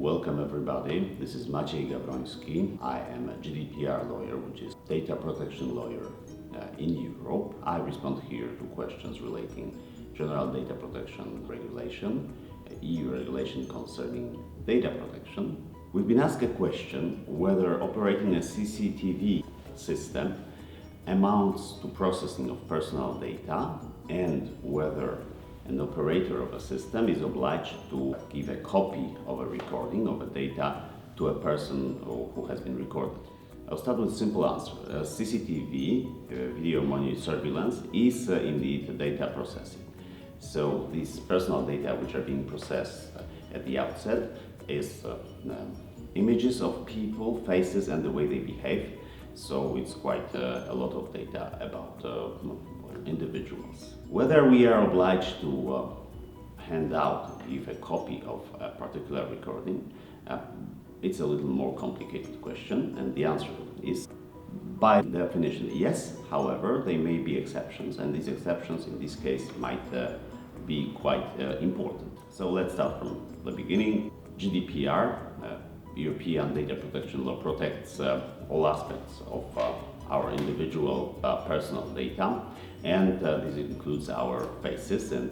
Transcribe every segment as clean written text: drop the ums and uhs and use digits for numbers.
Welcome everybody, this is Maciej Gawroński. I am a Gdpr lawyer, which is data protection lawyer in Europe. I respond here to questions relating general data protection regulation, EU regulation concerning data protection. We've been asked a question whether operating a Cctv system amounts to processing of personal data and whether an operator of a system is obliged to give a copy of a recording of a data to a person who has been recorded. I'll start with a simple answer. CCTV, video monitoring surveillance, is indeed data processing. So these personal data which are being processed at the outset is images of people, faces and the way they behave. So it's quite a lot of data about individuals. Whether we are obliged to hand out, give a copy of a particular recording, it's a little more complicated question, and the answer is by definition yes. However, there may be exceptions, and these exceptions in this case might be quite important. So let's start from the beginning. GDPR, European Data Protection Law, protects all aspects of our individual personal data, and this includes our faces and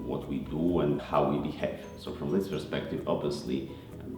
what we do and how we behave. So from this perspective, obviously,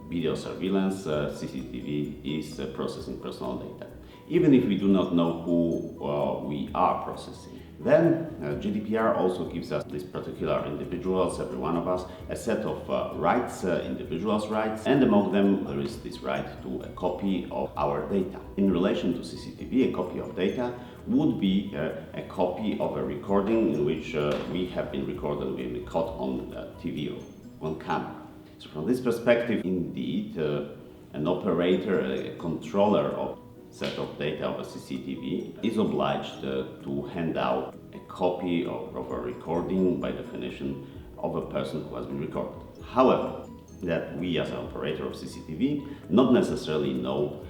video surveillance, CCTV, is processing personal data, even if we do not know who we are processing. Then GDPR also gives us these particular individuals, every one of us, a set of rights, individuals' rights, and among them there is this right to a copy of our data. In relation to CCTV, a copy of data would be a copy of a recording in which we have been recorded, we have been caught on TV or on camera. So from this perspective, indeed, an operator, a controller of set of data of a CCTV is obliged to hand out a copy of a recording, by definition, of a person who has been recorded. However, that we as an operator of CCTV not necessarily know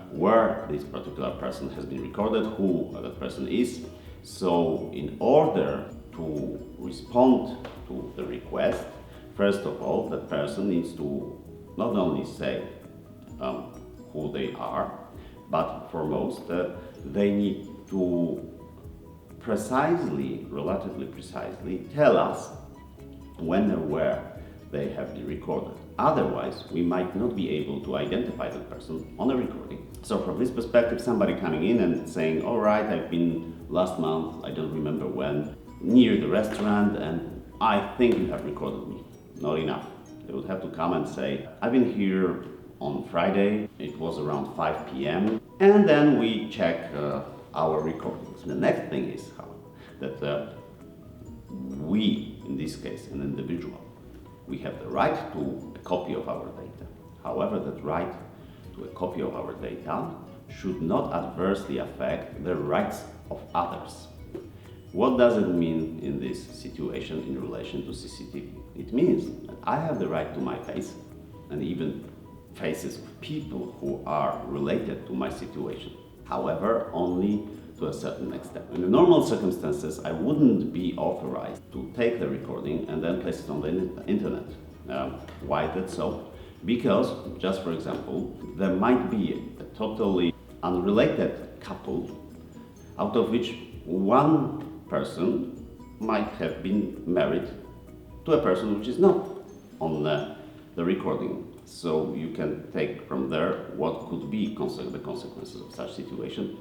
where this particular person has been recorded, who that person is. So in order to respond to the request, first of all, that person needs to not only say who they are, but foremost, they need to relatively precisely tell us when and where they have been recorded. Otherwise, we might not be able to identify the person on a recording. So from this perspective, somebody coming in and saying, all right, I've been last month, I don't remember when, near the restaurant and I think you have recorded me. Not enough. They would have to come and say, I've been here on Friday, it was around 5 p.m. and then we check our recordings. The next thing is, however, that we, in this case, an individual, we have the right to a copy of our data. However, that right to a copy of our data should not adversely affect the rights of others. What does it mean in this situation in relation to CCTV? It means that I have the right to my face, and even faces of people who are related to my situation. However, only to a certain extent. In the normal circumstances, I wouldn't be authorized to take the recording and then place it on the internet. Why that so? Because, just for example, there might be a totally unrelated couple, out of which one person might have been married to a person which is not on the recording. So you can take from there what could be the consequences of such situation: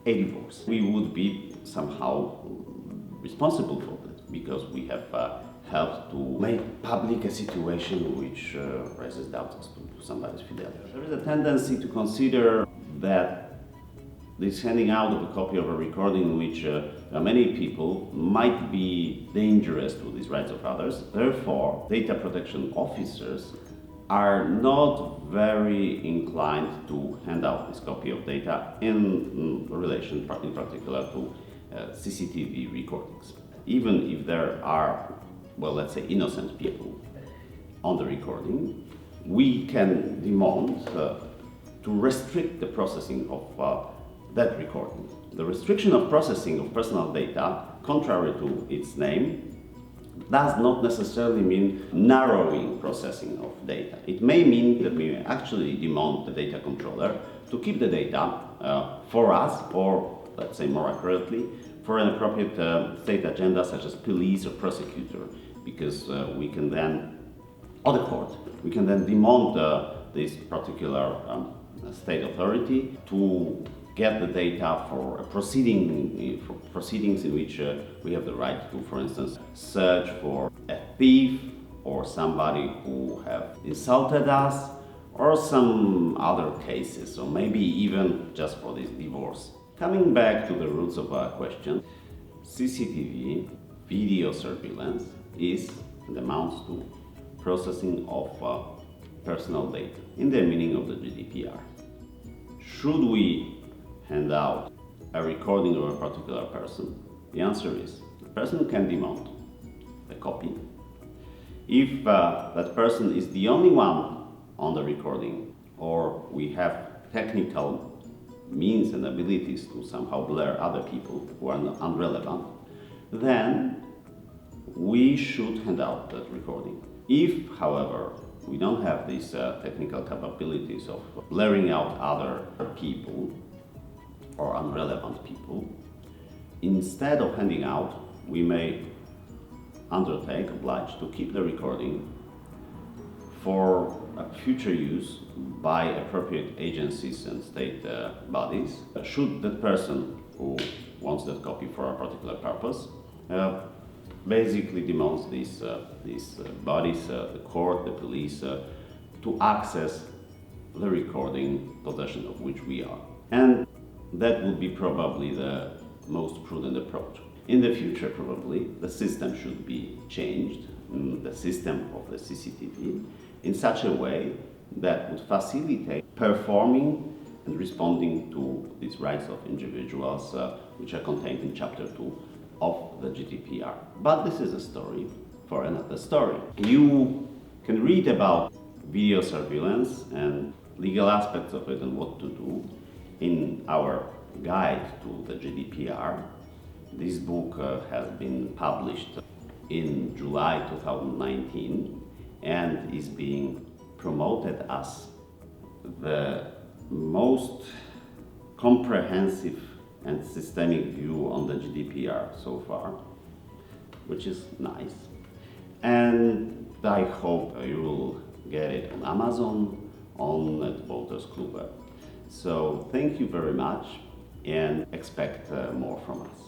a divorce. We would be somehow responsible for that because we have helped to make public a situation which raises doubts to somebody's fidelity. There is a tendency to consider that this handing out of a copy of a recording in which many people might be dangerous to these rights of others. Therefore, data protection officers are not very inclined to hand out this copy of data in relation, in particular, to CCTV recordings. Even if there are, well, let's say, innocent people on the recording, we can demand to restrict the processing of that recording. The restriction of processing of personal data, contrary to its name, does not necessarily mean narrowing processing of data. It may mean that we actually demount the data controller to keep the data for us, or let's say more accurately, for an appropriate state agenda such as police or prosecutor, because we can then, or the court, we can then demount this particular state authority to get the data for proceedings in which we have the right to, for instance, search for a thief or somebody who have insulted us, or some other cases, or maybe even just for this divorce. Coming back to the roots of our question, CCTV, video surveillance, is and amounts to processing of personal data in the meaning of the GDPR. Should we hand out a recording of a particular person? The answer is the person can demount a copy. If that person is the only one on the recording, or we have technical means and abilities to somehow blur other people who are unrelevant, then we should hand out that recording. If, however, we don't have these technical capabilities of blurring out other people or unrelevant people, instead of handing out, we may oblige to keep the recording for future use by appropriate agencies and state bodies. Should that person who wants that copy for a particular purpose basically demands these bodies, the court, the police, to access the recording, possession of which we are. And that would be probably the most prudent approach. In the future, probably, the system should be changed, the system of the CCTV, in such a way that would facilitate performing and responding to these rights of individuals, which are contained in Chapter 2 of the GDPR. But this is a story for another story. You can read about video surveillance and legal aspects of it and what to do in our guide to the GDPR. This book has been published in July 2019 and is being promoted as the most comprehensive and systemic view on the GDPR so far, which is nice. And I hope you will get it on Amazon, on Wolters Kluwer. So thank you very much and expect more from us.